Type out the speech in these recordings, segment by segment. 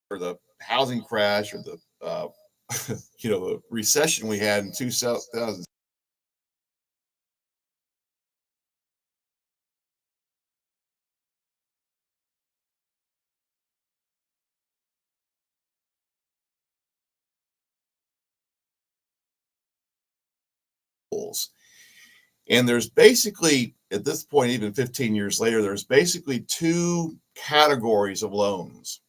or the housing crash or the the recession we had in 2000. And there's basically, at this point, even 15 years later, there's basically two categories of loans.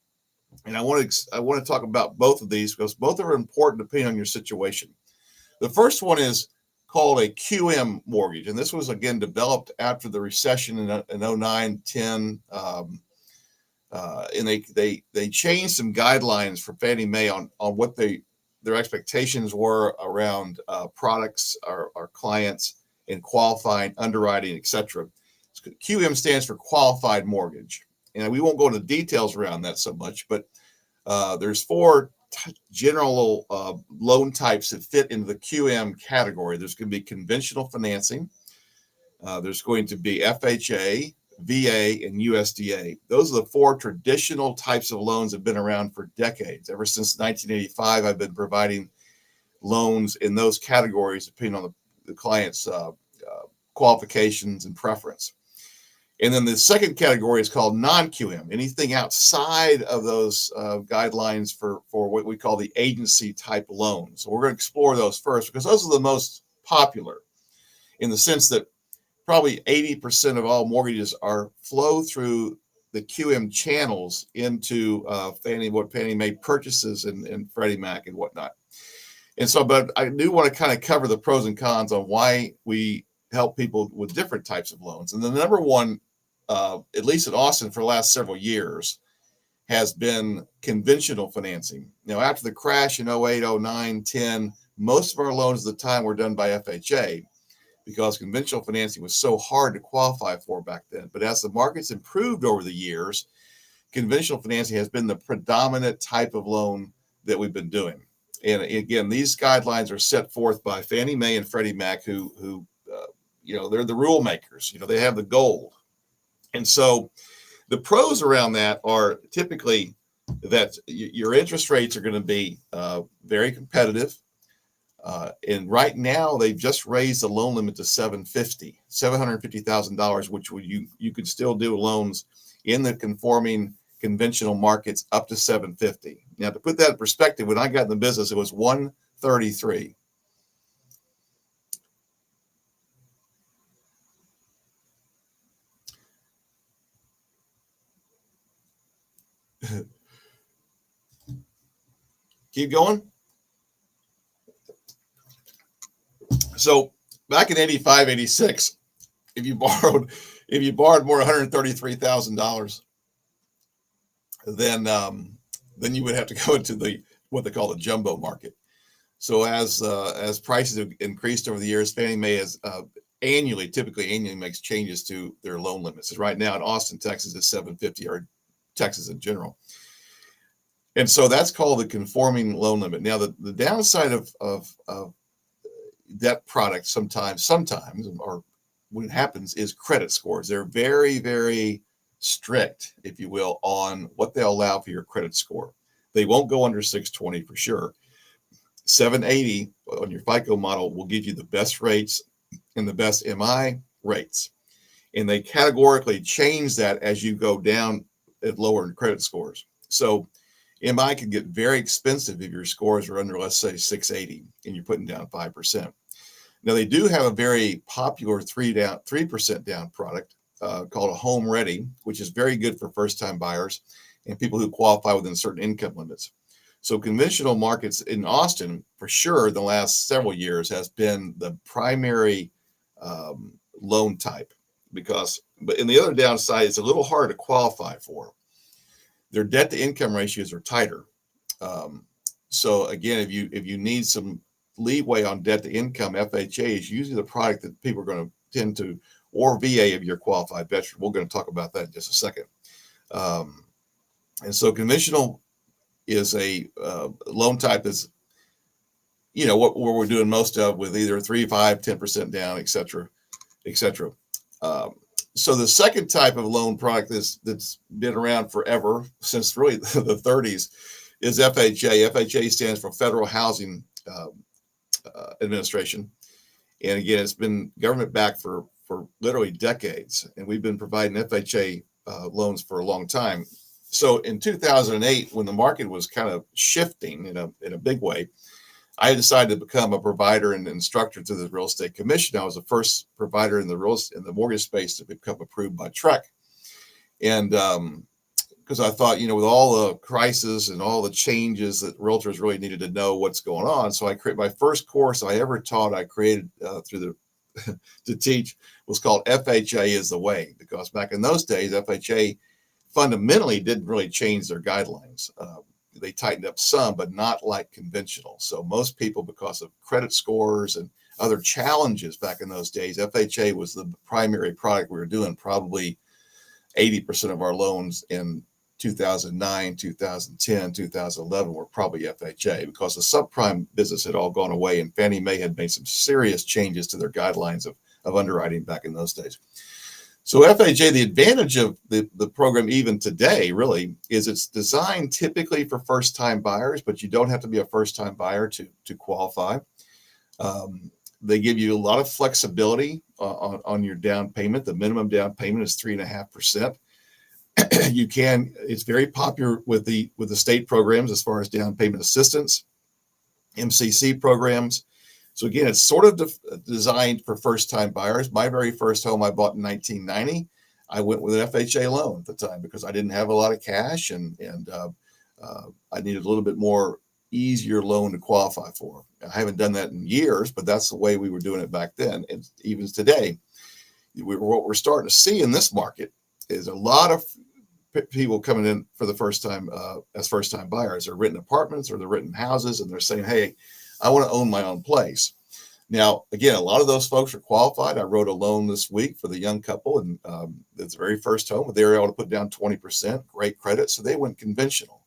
And I want to talk about both of these because both are important depending on your situation. The first one is called a QM mortgage. And this was, again, developed after the recession in 09, 10. And they changed some guidelines for Fannie Mae on what their expectations were around products, our clients, and qualifying, underwriting, etc. QM stands for qualified mortgage. And we won't go into details around that so much, but there's four general loan types that fit into the QM category. There's going to be conventional financing. There's going to be FHA, VA, and USDA. Those are the four traditional types of loans that have been around for decades. Ever since 1985, I've been providing loans in those categories depending on the client's qualifications and preference. And then the second category is called non-QM, anything outside of those guidelines for what we call the agency type loans. So we're going to explore those first because those are the most popular in the sense that probably 80% of all mortgages flow through the QM channels into what Fannie Mae purchases and Freddie Mac and whatnot. And so, but I do want to kind of cover the pros and cons on why we help people with different types of loans. And the number one, at least in Austin for the last several years, has been conventional financing. Now, after the crash in 08, 09, 10, most of our loans at the time were done by FHA because conventional financing was so hard to qualify for back then. But as the market's improved over the years, conventional financing has been the predominant type of loan that we've been doing. And again, these guidelines are set forth by Fannie Mae and Freddie Mac, who they're the rule makers. They have the gold. And so the pros around that are typically that your interest rates are going to be very competitive. And right now, they've just raised the loan limit to $750,000, which you could still do loans in the conforming conventional markets up to $750,000. Now, to put that in perspective, when I got in the business, it was $133,000. Keep going. So back in 85, 86, if you borrowed more than $133,000, then you would have to go into what they call the jumbo market. So as prices have increased over the years, Fannie Mae has typically annually makes changes to their loan limits. Right now in Austin, Texas, it's $750,000, or Texas in general. And so that's called the conforming loan limit. Now, the downside of debt products sometimes, or when it happens, is credit scores. They're very, very strict, if you will, on what they'll allow for your credit score. They won't go under 620 for sure. 780 on your FICO model will give you the best rates and the best MI rates. And they categorically change that as you go down at lower credit scores. So MI can get very expensive if your scores are under, let's say, 680 and you're putting down 5%. Now, they do have a very popular 3% down product called a Home Ready, which is very good for first-time buyers and people who qualify within certain income limits. So conventional markets in Austin, for sure, the last several years has been the primary loan type but in the other downside, it's a little hard to qualify for. Their debt to income ratios are tighter. So again, if you need some leeway on debt to income, FHA is usually the product that people are going to tend to, or VA if you're qualified veteran. We're going to talk about that in just a second. And so conventional is a loan type that's, what we're doing most of with either 3, 5, 10% down, et cetera, et cetera. So the second type of loan product that's been around forever, since really the 30s, is FHA. FHA stands for Federal Housing Administration. And again, it's been government backed for literally decades. And we've been providing FHA loans for a long time. So in 2008, when the market was kind of shifting in a big way, I decided to become a provider and instructor to the Real Estate Commission. I was the first provider in the mortgage space to become approved by TREC. And because I thought, with all the crisis and all the changes that realtors really needed to know what's going on. So I created my first course I ever taught. I created to teach was called FHA is the Way, because back in those days, FHA fundamentally didn't really change their guidelines. They tightened up some, but not like conventional. So most people, because of credit scores and other challenges back in those days, FHA was the primary product we were doing. Probably 80% of our loans in 2009, 2010, 2011 were probably FHA, because the subprime business had all gone away, and Fannie Mae had made some serious changes to their guidelines of underwriting back in those days. So FHA, the advantage of the program even today really is it's designed typically for first-time buyers, but you don't have to be a first-time buyer to qualify. They give you a lot of flexibility on your down payment. The minimum down payment is 3.5%. It's very popular with the state programs as far as down payment assistance, MCC programs. So again, it's sort of designed for first-time buyers. My very first home I bought in 1990, I went with an FHA loan at the time because I didn't have a lot of cash, and I needed a little bit more easier loan to qualify for. I haven't done that in years, but that's the way we were doing it back then. And even today, what we're starting to see in this market is a lot of people coming in for the first time as first-time buyers. They're renting apartments or they're renting houses, and they're saying, hey, I want to own my own place. Now, again, a lot of those folks are qualified. I wrote a loan this week for the young couple, and it's the very first home. They were able to put down 20%, great credit, so they went conventional.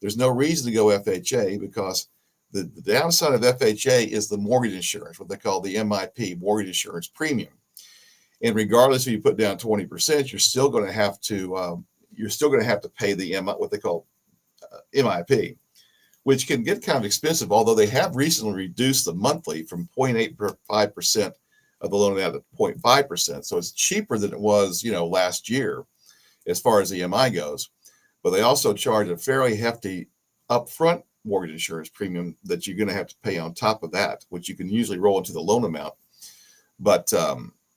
There's no reason to go FHA, because the downside of FHA is the mortgage insurance, what they call the MIP, mortgage insurance premium. And regardless if you put down 20%, you're still going to have to pay the what they call MIP, which can get kind of expensive, although they have recently reduced the monthly from 0.85% of the loan down to 0.5%. So it's cheaper than it was, last year as far as the MI goes. But they also charge a fairly hefty upfront mortgage insurance premium that you're going to have to pay on top of that, which you can usually roll into the loan amount. But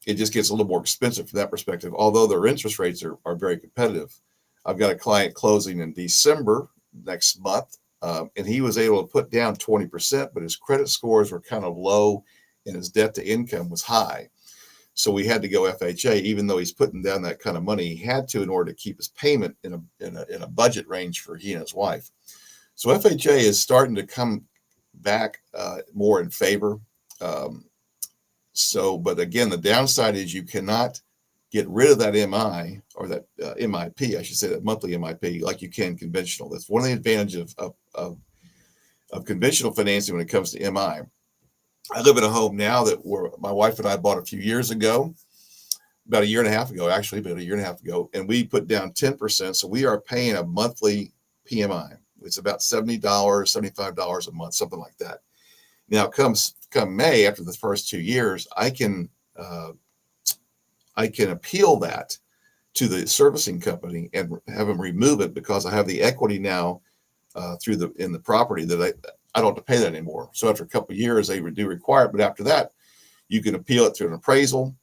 it just gets a little more expensive from that perspective, although their interest rates are very competitive. I've got a client closing in December next month. And he was able to put down 20%, but his credit scores were kind of low and his debt to income was high. So we had to go FHA, even though he's putting down that kind of money. He had to in order to keep his payment in a budget range for he and his wife. So FHA is starting to come back more in favor. But again, the downside is you cannot get rid of that MI or that MIP, I should say, that monthly MIP, like you can conventional. That's one of the advantages of conventional financing when it comes to MI. I live in a home now that my wife and I bought a few years ago, about a year and a half ago, and we put down 10%. So we are paying a monthly PMI. It's about $70, $75 a month, something like that. Now, come May, after the first 2 years, I can appeal that to the servicing company and have them remove it, because I have the equity now in the property that I don't have to pay that anymore. So after a couple of years, they do require it, but after that, you can appeal it through an appraisal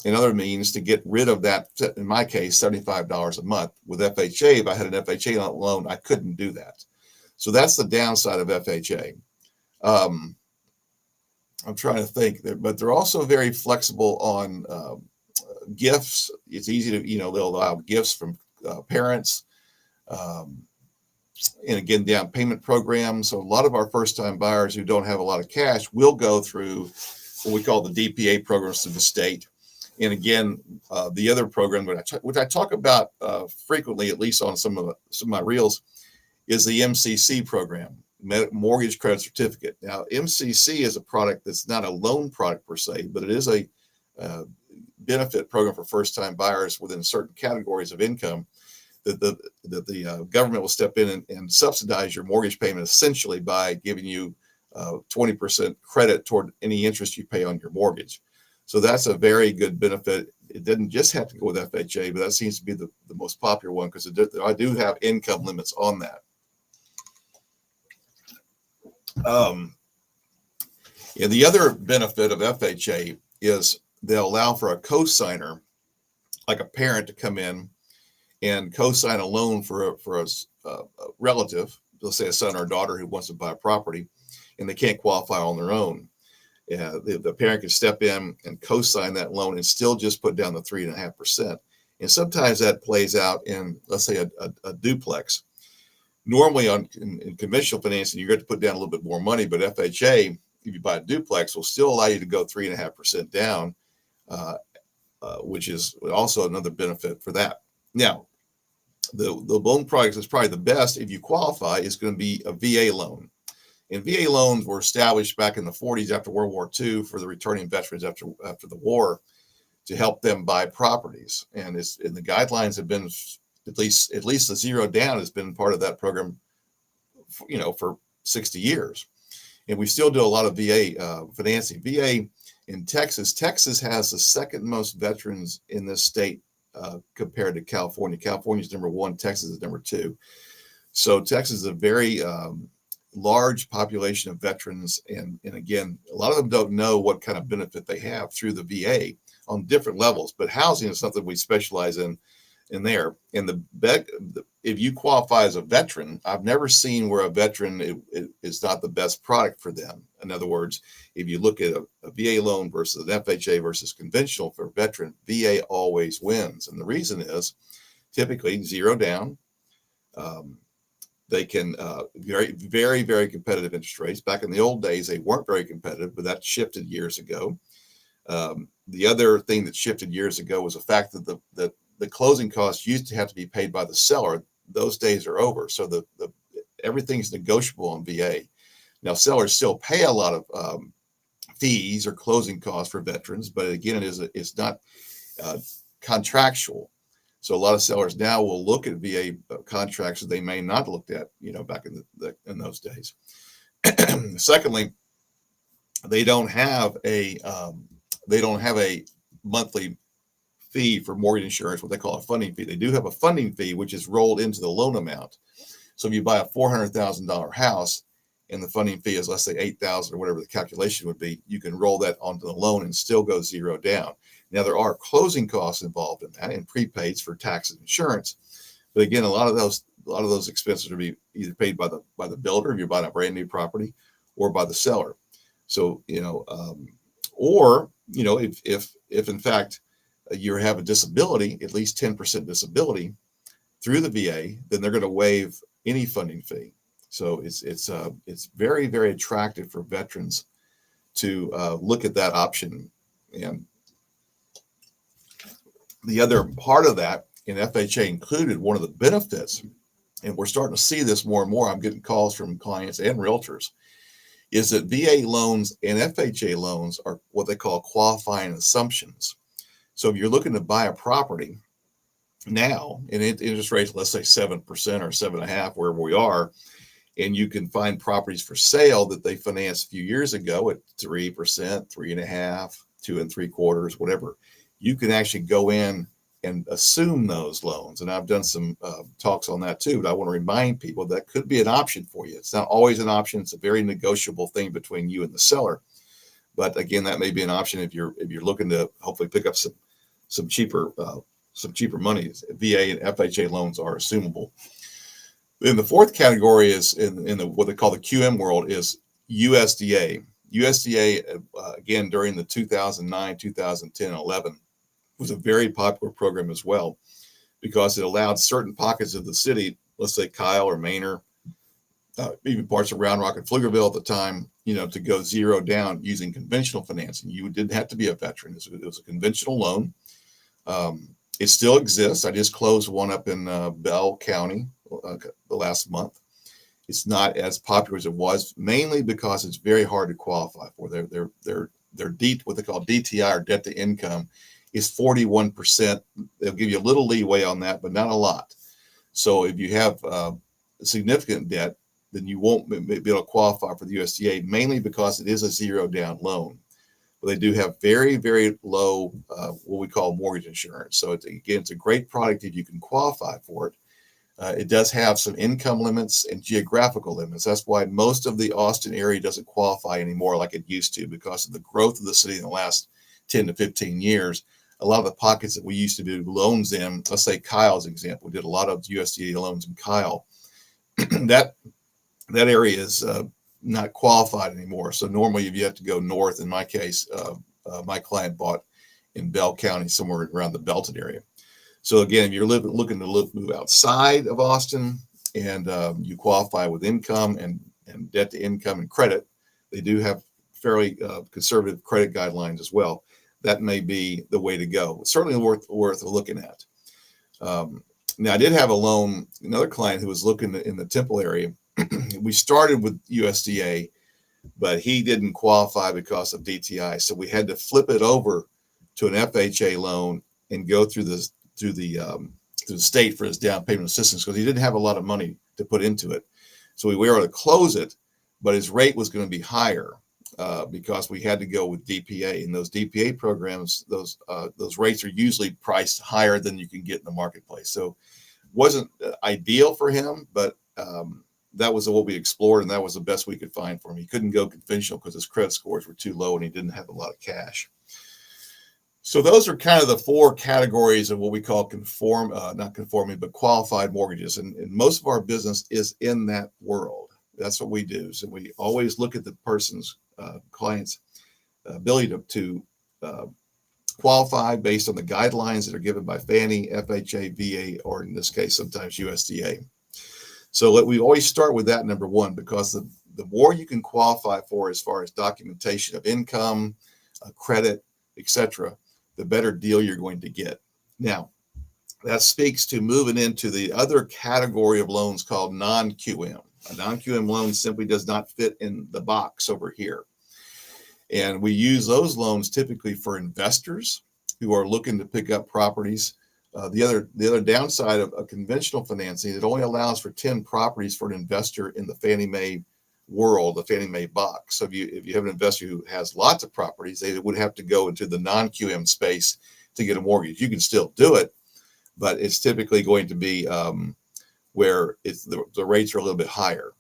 and other means to get rid of that. In my case, $75 a month. With FHA, if I had an FHA loan, I couldn't do that. So that's the downside of FHA. I'm trying to think, but they're also very flexible on gifts. It's easy to, they'll allow gifts from parents. And again, down payment programs. So a lot of our first-time buyers who don't have a lot of cash will go through what we call the DPA programs through the state. And again, the other program which I talk about frequently, at least on some of my reels, is the MCC program, Mortgage Credit Certificate. Now, MCC is a product that's not a loan product per se, but it is benefit program for first-time buyers within certain categories of income that the government will step in and subsidize your mortgage payment essentially by giving you 20% credit toward any interest you pay on your mortgage. So that's a very good benefit. It didn't just have to go with FHA, but that seems to be the most popular one because I do have income limits on that. The other benefit of FHA is they'll allow for a co-signer, like a parent, to come in and co-sign a loan for a relative, let's say a son or a daughter who wants to buy a property, and they can't qualify on their own. The parent can step in and co-sign that loan and still just put down the 3.5%. And sometimes that plays out in, let's say, a duplex. Normally in conventional financing, you get to put down a little bit more money, but FHA, if you buy a duplex, will still allow you to go 3.5% down, which is also another benefit for that. Now, the loan product that's probably the best if you qualify is going to be a VA loan. And VA loans were established back in the 40s after World War II for the returning veterans after the war to help them buy properties. And the guidelines have been at least the zero down has been part of that program, for 60 years. And we still do a lot of VA financing. VA in Texas. Texas has the second most veterans in this state compared to California. California is number one. Texas is number two. So Texas is a very large population of veterans. And again, a lot of them don't know what kind of benefit they have through the VA on different levels. But housing is something we specialize in there. And if you qualify as a veteran, I've never seen where a veteran it is not the best product for them. In other words, if you look at a VA loan versus an FHA versus conventional for a veteran, VA always wins. And the reason is typically zero down. They can very, very, very competitive interest rates. Back in the old days, they weren't very competitive, but that shifted years ago. The other thing that shifted years ago was the fact that the closing costs used to have to be paid by the seller. Those days are over. So everything's negotiable on VA. Now, sellers still pay a lot of fees or closing costs for veterans, but again, it's not contractual. So a lot of sellers now will look at VA contracts that they may not have looked at, back in those days. Secondly, they don't have a monthly fee for mortgage insurance, what they call a funding fee. They do have a funding fee, which is rolled into the loan amount. So if you buy a $400,000 house and the funding fee is, let's say, $8,000 or whatever the calculation would be, you can roll that onto the loan and still go zero down. Now, there are closing costs involved in that and prepaids for tax and insurance. But again, a lot of those expenses will be either paid by the builder if you're buying a brand new property, or by the seller. So, if in fact you have a disability, at least 10% disability through the VA, then they're going to waive any funding fee. So it's very, very attractive for veterans to look at that option. And the other part of that, in FHA included, one of the benefits, and we're starting to see this more and more, I'm getting calls from clients and realtors, is that VA loans and FHA loans are what they call qualifying assumptions. So if you're looking to buy a property now, and interest rates, let's say 7% or 7.5%, wherever we are, and you can find properties for sale that they financed a few years ago at 3%, 3.5%, 2.75%, whatever, you can actually go in and assume those loans. And I've done some talks on that too, but I want to remind people that could be an option for you. It's not always an option. It's a very negotiable thing between you and the seller. But again, that may be an option if you're looking to hopefully pick up some cheaper money. VA and FHA loans are assumable. Then the fourth category is in what they call the QM world is USDA. USDA, again, during the 2009, 2010, 11, was a very popular program as well, because it allowed certain pockets of the city, let's say Kyle or Manor, even parts of Round Rock and Pflugerville at the time, to go zero down using conventional financing. You didn't have to be a veteran. It was a conventional loan. It still exists. I just closed one up in Bell County the last month. It's not as popular as it was, mainly because it's very hard to qualify for. They're what they call DTI, or debt to income, is 41%. They'll give you a little leeway on that, but not a lot. So if you have significant debt, then you won't be able to qualify for the USDA, mainly because it is a zero down loan. But they do have very, very low, what we call mortgage insurance. So it's a great product if you can qualify for it. It does have some income limits and geographical limits. That's why most of the Austin area doesn't qualify anymore like it used to, because of the growth of the city in the last 10 to 15 years. A lot of the pockets that we used to do loans in, let's say Kyle's example, we did a lot of USDA loans in Kyle. that area is not qualified anymore. So normally you have to go north. In my case, my client bought in Bell County, somewhere around the Belton area. So again, if you're looking to move outside of Austin and you qualify with income and debt to income and credit, they do have fairly conservative credit guidelines as well. That may be the way to go. It's certainly worth looking at. Now, I did have a loan, another client who was looking in the Temple area. We started with USDA, but he didn't qualify because of DTI. So we had to flip it over to an FHA loan and go through the state for his down payment assistance, because he didn't have a lot of money to put into it. So we were able to close it, but his rate was going to be higher because we had to go with DPA. And those DPA programs, those rates are usually priced higher than you can get in the marketplace. So it wasn't ideal for him, but that was what we explored, and that was the best we could find for him. He couldn't go conventional because his credit scores were too low and he didn't have a lot of cash. So those are kind of the four categories of what we call not conforming, but qualified mortgages. And most of our business is in that world. That's what we do. So we always look at the person's client's ability to qualify based on the guidelines that are given by Fannie, FHA, VA, or in this case, sometimes USDA. So we always start with that, number one, because the more you can qualify for as far as documentation of income, credit, etc., the better deal you're going to get. Now, that speaks to moving into the other category of loans called non-QM. A non-QM loan simply does not fit in the box over here. And we use those loans typically for investors who are looking to pick up properties. The other downside of a conventional financing, it only allows for 10 properties for an investor in the Fannie Mae world, the Fannie Mae box. So if you have an investor who has lots of properties, they would have to go into the non-QM space to get a mortgage. You can still do it, but it's typically going to be where the rates are a little bit higher.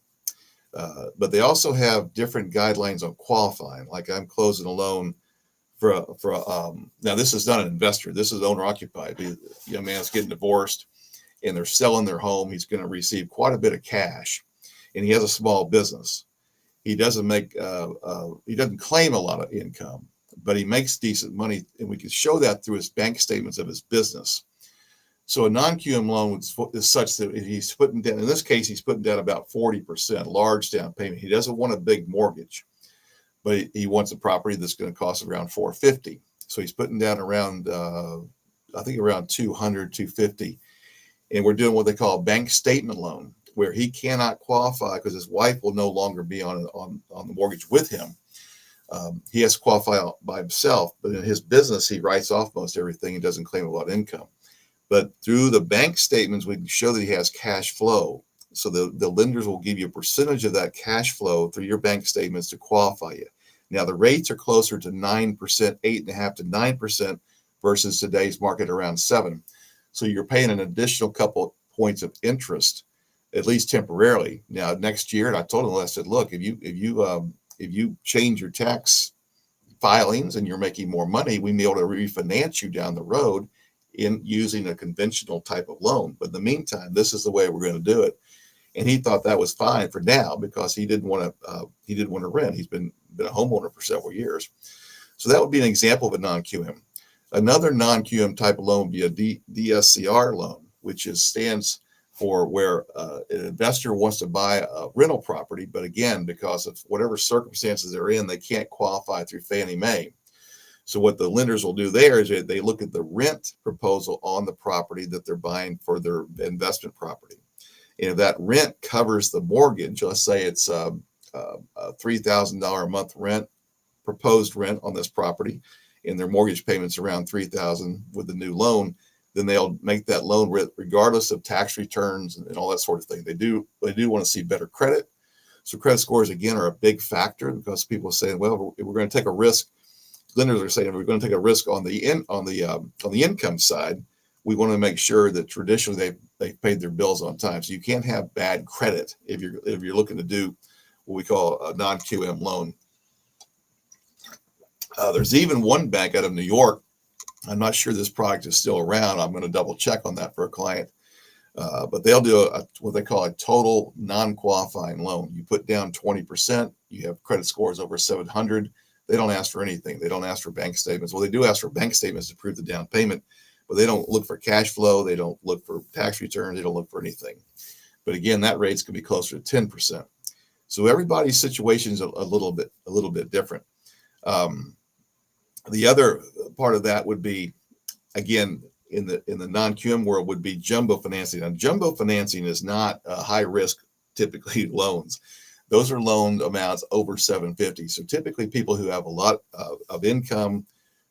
But they also have different guidelines on qualifying. Like I'm closing a loan now this is not an investor. This is owner occupied. The young man's getting divorced and they're selling their home. He's going to receive quite a bit of cash, and he has a small business. He doesn't claim a lot of income, but he makes decent money, and we can show that through his bank statements of his business. So a non-QM loan is such that he's putting down, in this case, he's putting down about 40%, large down payment. He doesn't want a big mortgage, but he wants a property that's going to cost around $450. So he's putting down around, I think around $200, $250. And we're doing what they call a bank statement loan, where he cannot qualify because his wife will no longer be on the mortgage with him. He has to qualify by himself, but in his business, he writes off most everything and doesn't claim a lot of income. But through the bank statements, we can show that he has cash flow. So the lenders will give you a percentage of that cash flow through your bank statements to qualify you. Now, the rates are closer to 9%, 8.5% to 9% versus today's market around 7%. So you're paying an additional couple points of interest, at least temporarily. Now, next year, and I told him, I said, look, if you change your tax filings and you're making more money, we may be able to refinance you down the road in using a conventional type of loan. But in the meantime, this is the way we're going to do it. And he thought that was fine for now because he didn't want to rent. He's been a homeowner for several years. So that would be an example of a non-QM. Another non-QM type of loan would be a DSCR loan, which stands for where an investor wants to buy a rental property, but again, because of whatever circumstances they're in, they can't qualify through Fannie Mae. So what the lenders will do there is they look at the rent proposal on the property that they're buying for their investment property. And if that rent covers the mortgage, let's say it's a $3,000 a month rent, proposed rent on this property, and their mortgage payments around $3,000 with the new loan, then they'll make that loan regardless of tax returns and all that sort of thing. They do want to see better credit. So credit scores again are a big factor because people are saying, well, if we're going to take a risk. Lenders are saying we're going to take a risk on the income side. We want to make sure that traditionally they paid their bills on time. So you can't have bad credit if you're looking to do what we call a non-QM loan. There's even one bank out of New York. I'm not sure this product is still around. I'm going to double check on that for a client. But they'll do what they call a total non-qualifying loan. You put down 20%. You have credit scores over 700. They don't ask for anything. They don't ask for bank statements. Well, they do ask for bank statements to prove the down payment, but they don't look for cash flow. They don't look for tax returns. They don't look for anything. But again, that rate's going to be closer to 10%. So everybody's situation is a little bit different. The other part of that would be, again, in the non-QM world, would be jumbo financing. And jumbo financing is not high risk, typically loans. Those are loan amounts over 750. So typically people who have a lot of income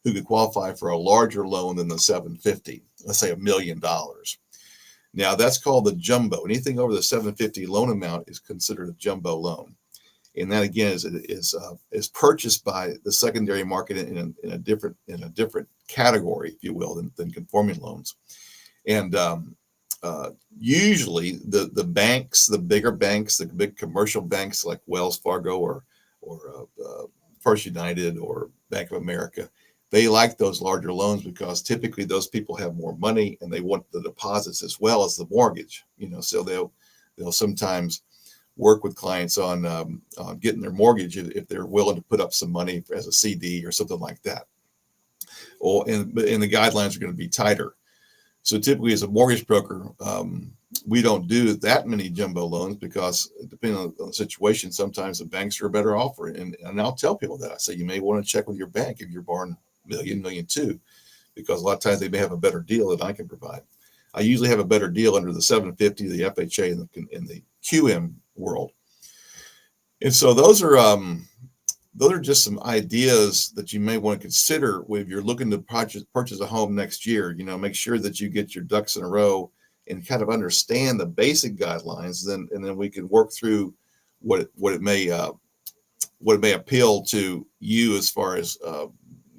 who could qualify for a larger loan than the 750, let's say $1 million. Now that's called the jumbo. Anything over the 750 loan amount is considered a jumbo loan. And that again is purchased by the secondary market in a different category, if you will, than conforming loans. And usually the banks, the bigger banks, the big commercial banks like Wells Fargo or First United or Bank of America, they like those larger loans because typically those people have more money and they want the deposits as well as the mortgage. So they'll sometimes work with clients on getting their mortgage if they're willing to put up some money as a CD or something like that. And the guidelines are going to be tighter. So typically as a mortgage broker, we don't do that many jumbo loans because depending on the situation, sometimes the banks are a better offer. And I'll tell people that. I say, you may want to check with your bank if you're borrowing $1 million, $1.2 million, because a lot of times they may have a better deal than I can provide. I usually have a better deal under the 750, the FHA, and the QM world. And so those are just some ideas that you may want to consider if you're looking to purchase a home next year. Make sure that you get your ducks in a row and kind of understand the basic guidelines. And then we can work through what it may appeal to you as far as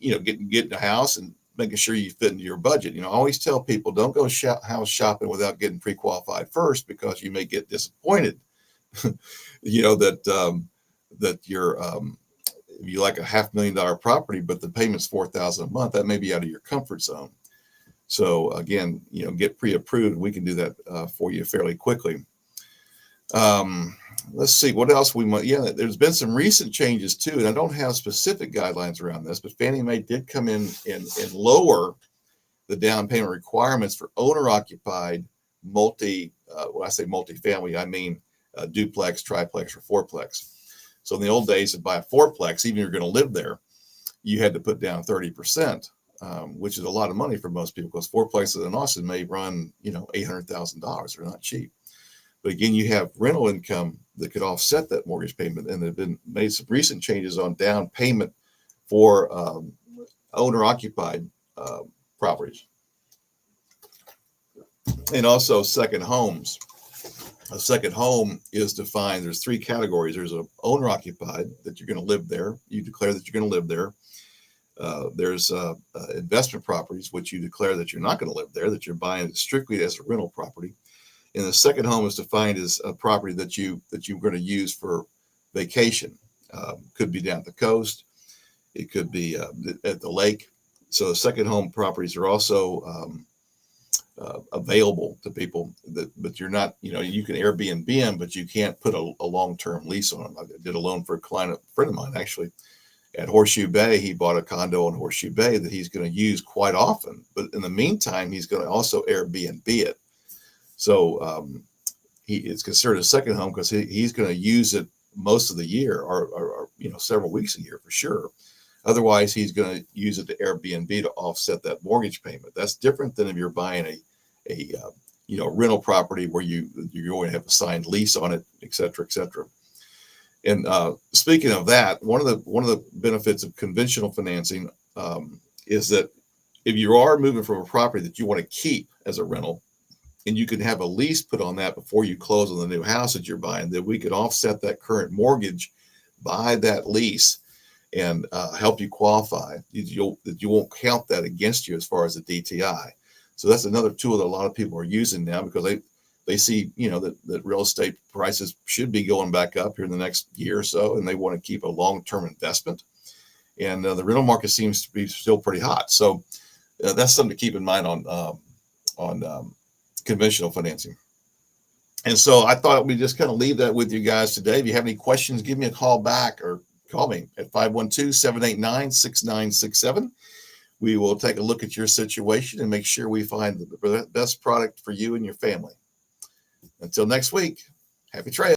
getting a house and making sure you fit into your budget. I always tell people, don't go house shopping without getting pre-qualified first, because you may get disappointed. That you're if you like a $500,000 property, but the payment's $4,000 a month, that may be out of your comfort zone. So again, get pre-approved. We can do that for you fairly quickly. Let's see what else we might. Yeah, there's been some recent changes too, and I don't have specific guidelines around this, but Fannie Mae did come in and lower the down payment requirements for owner-occupied when I say multifamily, I mean duplex, triplex, or fourplex. So in the old days, to buy a fourplex, even if you're going to live there, you had to put down 30%, which is a lot of money for most people, because fourplexes in Austin may run, $800,000. They're not cheap. But again, you have rental income that could offset that mortgage payment, and they've been made some recent changes on down payment for owner-occupied properties, and also second homes. A second home is defined. There's three categories. There's a owner-occupied, that you're going to live there. You declare that you're going to live there. There's investment properties, which you declare that you're not going to live there, that you're buying strictly as a rental property. And the second home is defined as a property that you're going to use for vacation. Could be down the coast. It could be at the lake. So the second home properties are also available to people, but you're not, you can Airbnb them, but you can't put a long-term lease on them. I did a loan for a friend of mine, actually, at Horseshoe Bay. He bought a condo in Horseshoe Bay that he's going to use quite often, but in the meantime, he's going to also Airbnb it. So it's considered a second home because he's going to use it most of the year, or several weeks a year for sure. Otherwise, he's going to use it to Airbnb to offset that mortgage payment. That's different than if you're buying a rental property where you're going to have a signed lease on it, et cetera, et cetera. And speaking of that, one of the benefits of conventional financing is that if you are moving from a property that you want to keep as a rental, and you can have a lease put on that before you close on the new house that you're buying, that we could offset that current mortgage by that lease and help you qualify. That you won't count that against you as far as the DTI. So that's another tool that a lot of people are using now, because they see, that real estate prices should be going back up here in the next year or so, and they want to keep a long-term investment. And the rental market seems to be still pretty hot. So that's something to keep in mind on conventional financing. And so I thought we'd just kind of leave that with you guys today. If you have any questions, give me a call back or call me at 512-789-6967. We will take a look at your situation and make sure we find the best product for you and your family. Until next week, happy trails.